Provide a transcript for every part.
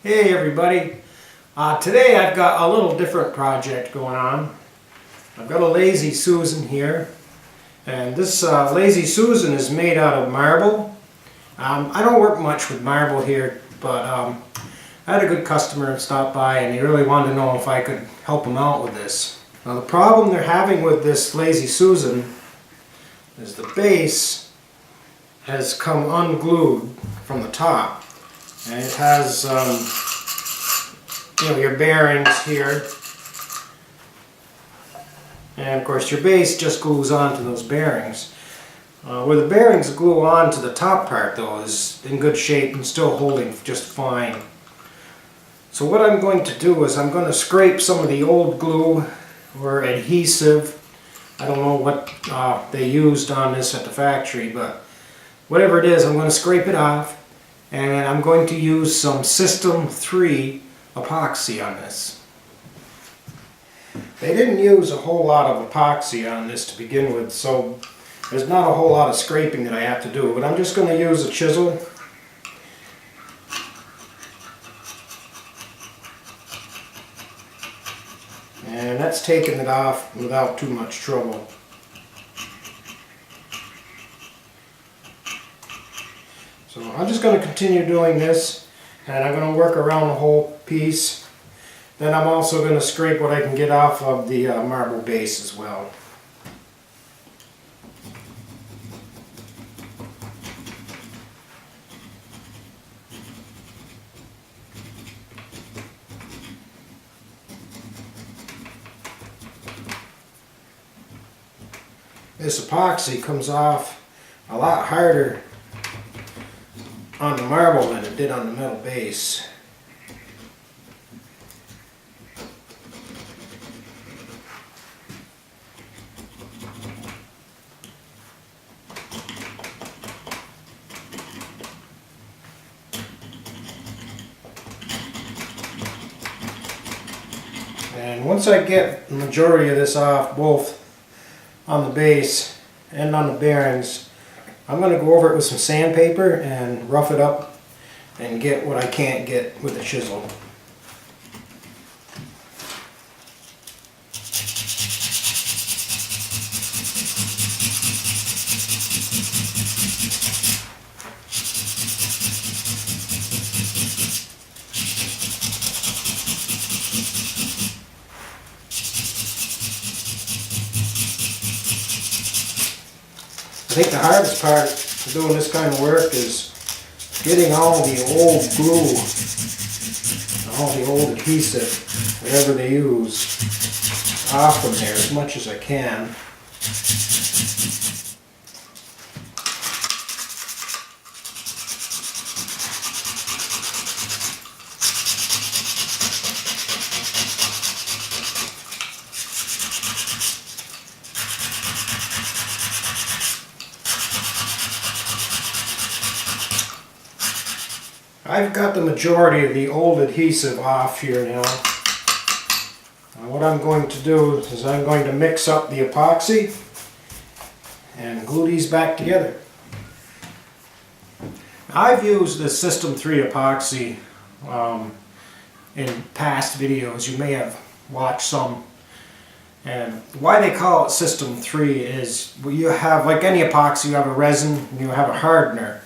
Hey everybody, today I've got a little different project going on. I've got a Lazy Susan here, and this Lazy Susan is made out of marble. I don't work much with marble here, but I had a good customer stop by and he really wanted to know if I could help him out with this. Now the problem they're having with this Lazy Susan is the base has come unglued from the top. And it has, your bearings here. And of course your base just glues onto those bearings. Where the bearings glue on to the top part though is in good shape and still holding just fine. So what I'm going to do is I'm going to scrape some of the old glue or adhesive. I don't know what they used on this at the factory, but whatever it is, I'm going to scrape it off. And I'm going to use some System 3 epoxy on this. They didn't use a whole lot of epoxy on this to begin with, so there's not a whole lot of scraping that I have to do, but I'm just going to use a chisel. And that's taking it off without too much trouble. So I'm just going to continue doing this, and I'm going to work around the whole piece. Then I'm also going to scrape what I can get off of the marble base as well. This epoxy comes off a lot harder on the marble than it did on the metal base. And once I get the majority of this off, both on the base and on the bearings, I'm going to go over it with some sandpaper and rough it up and get what I can't get with a chisel. I think the hardest part of doing this kind of work is getting all the old glue, all the old adhesive, whatever they use, off from there as much as I can. I've got the majority of the old adhesive off here now. What I'm going to do is I'm going to mix up the epoxy and glue these back together. I've used the System 3 epoxy in past videos. You may have watched some. And why they call it System 3 is you have, like any epoxy, you have a resin and you have a hardener.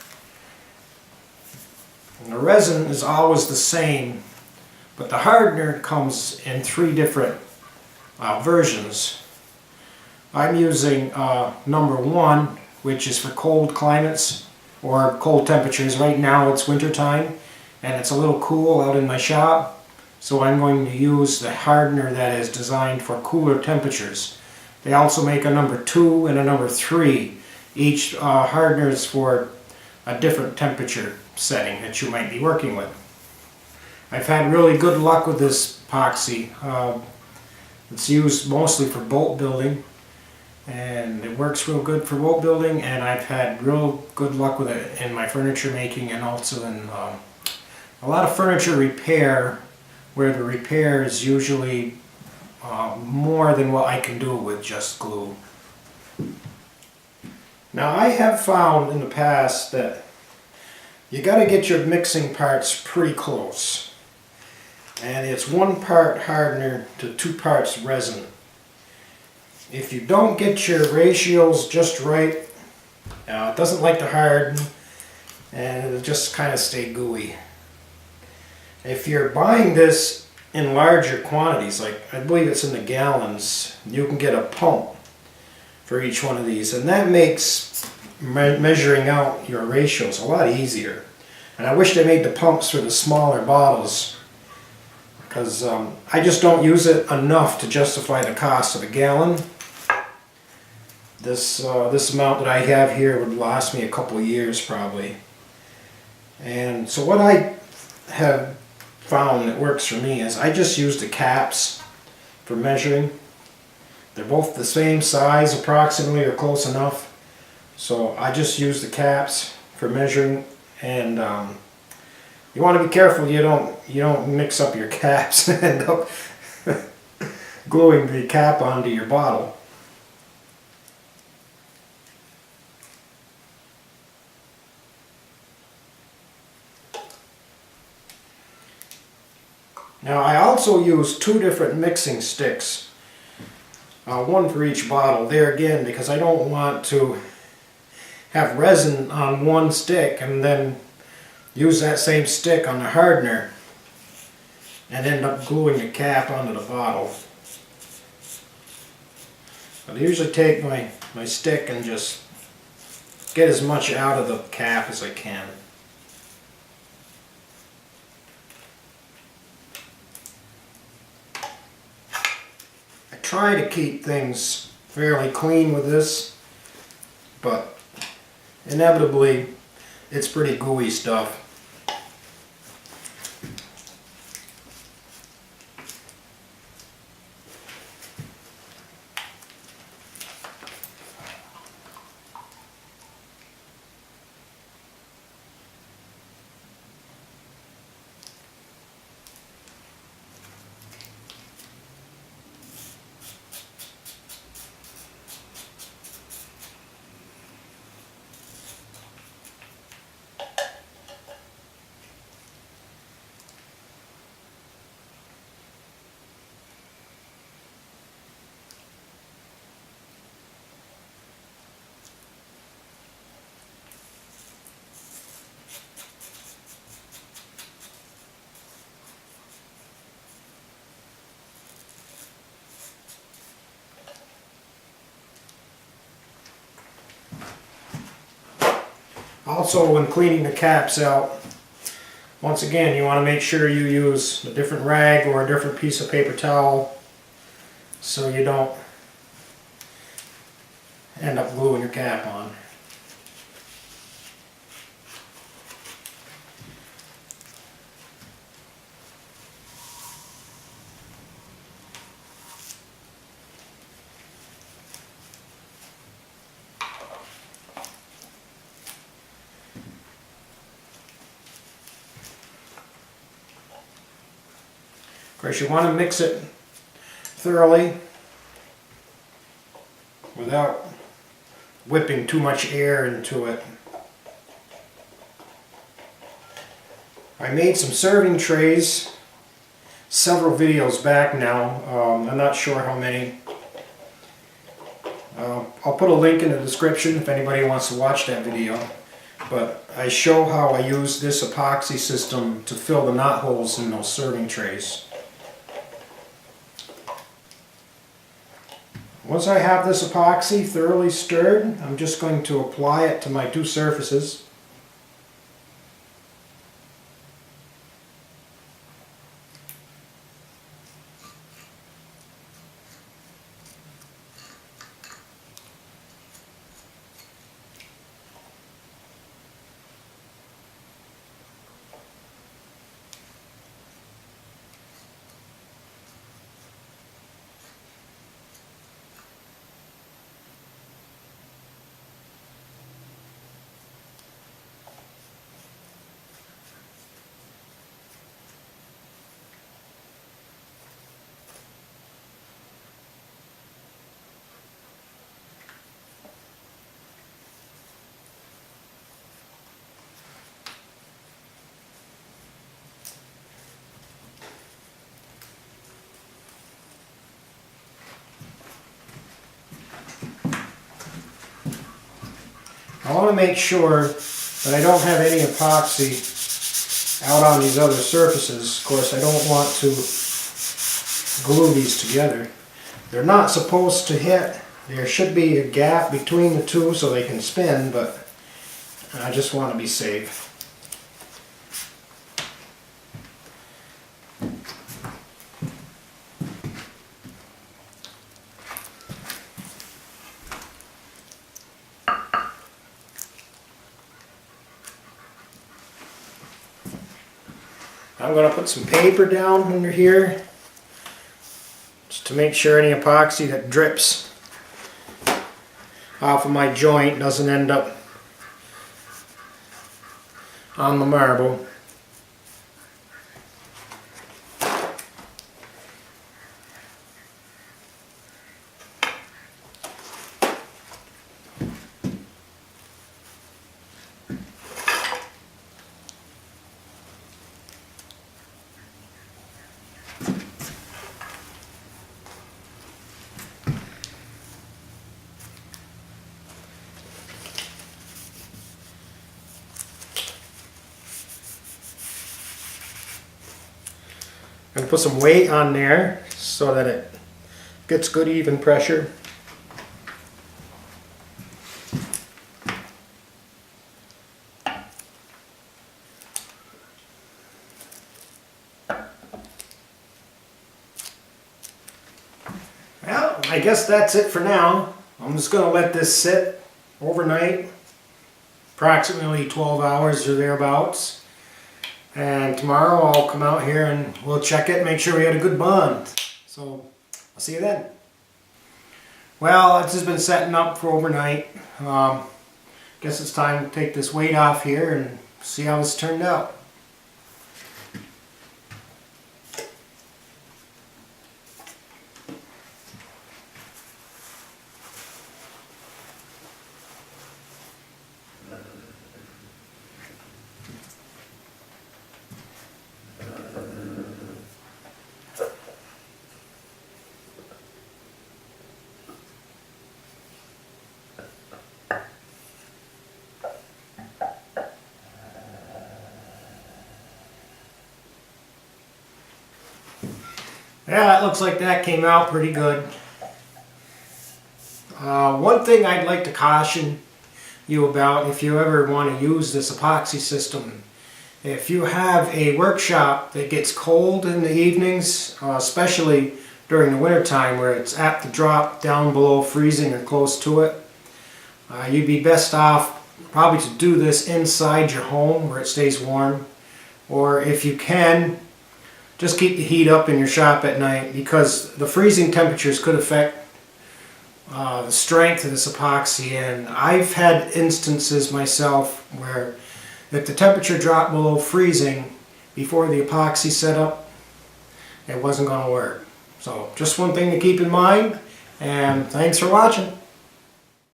And the resin is always the same, but the hardener comes in 3 different versions. I'm using number 1, which is for cold climates or cold temperatures. Right now it's winter time and it's a little cool out in my shop, so I'm going to use the hardener that is designed for cooler temperatures. They also make a number 2 and a number 3. Each hardener is for a different temperature setting that you might be working with. I've had really good luck with this epoxy. It's used mostly for boat building, and it works real good for boat building, and I've had real good luck with it in my furniture making and also in a lot of furniture repair, where the repair is usually more than what I can do with just glue. Now I have found in the past that you got to get your mixing parts pretty close. and it's 1 part hardener to 2 parts resin. If you don't get your ratios just right, it doesn't like to harden and it'll just kind of stay gooey. If you're buying this in larger quantities, like I believe it's in the gallons, you can get a pump for each one of these, and that makes measuring out your ratios a lot easier. And I wish they made the pumps for the smaller bottles, because I just don't use it enough to justify the cost of a gallon. This amount that I have here would last me a couple of years probably. And so what I have found that works for me is I just use the caps for measuring. They're both the same size approximately, or close enough. So I just use the caps for measuring, and you want to be careful you don't mix up your caps and end up gluing the cap onto your bottle. Now I also use 2 different mixing sticks, 1 for each bottle. There again, because I don't want to have resin on 1 stick and then use that same stick on the hardener and end up gluing the cap onto the bottle. But I usually take my stick and just get as much out of the cap as I can. Try to keep things fairly clean with this, but inevitably it's pretty gooey stuff. Also, when cleaning the caps out, once again, you want to make sure you use a different rag or a different piece of paper towel so you don't end up gluing your cap on. Of course, you want to mix it thoroughly without whipping too much air into it. I made some serving trays several videos back now. I'm not sure how many. I'll put a link in the description if anybody wants to watch that video. But I show how I use this epoxy system to fill the knot holes in those serving trays. Once I have this epoxy thoroughly stirred, I'm just going to apply it to my 2 surfaces. I want to make sure that I don't have any epoxy out on these other surfaces. Of course, I don't want to glue these together. They're not supposed to hit. There should be a gap between the two so they can spin, but I just want to be safe. I'm going to put some paper down under here just to make sure any epoxy that drips off of my joint doesn't end up on the marble. I'm going to put some weight on there so that it gets good even pressure. Well, I guess that's it for now. I'm just going to let this sit overnight, approximately 12 hours or thereabouts. And tomorrow I'll come out here and we'll check it, make sure we had a good bond. So, I'll see you then. Well, it's just been setting up for overnight. Guess it's time to take this weight off here and see how this turned out. Yeah, it looks like that came out pretty good. One thing I'd like to caution you about if you ever want to use this epoxy system, if you have a workshop that gets cold in the evenings, especially during the winter time where it's apt to drop down below freezing or close to it, you'd be best off probably to do this inside your home where it stays warm, or if you can, just keep the heat up in your shop at night, because the freezing temperatures could affect the strength of this epoxy. And I've had instances myself where if the temperature dropped below freezing before the epoxy set up, it wasn't going to work. So just one thing to keep in mind, and thanks for watching.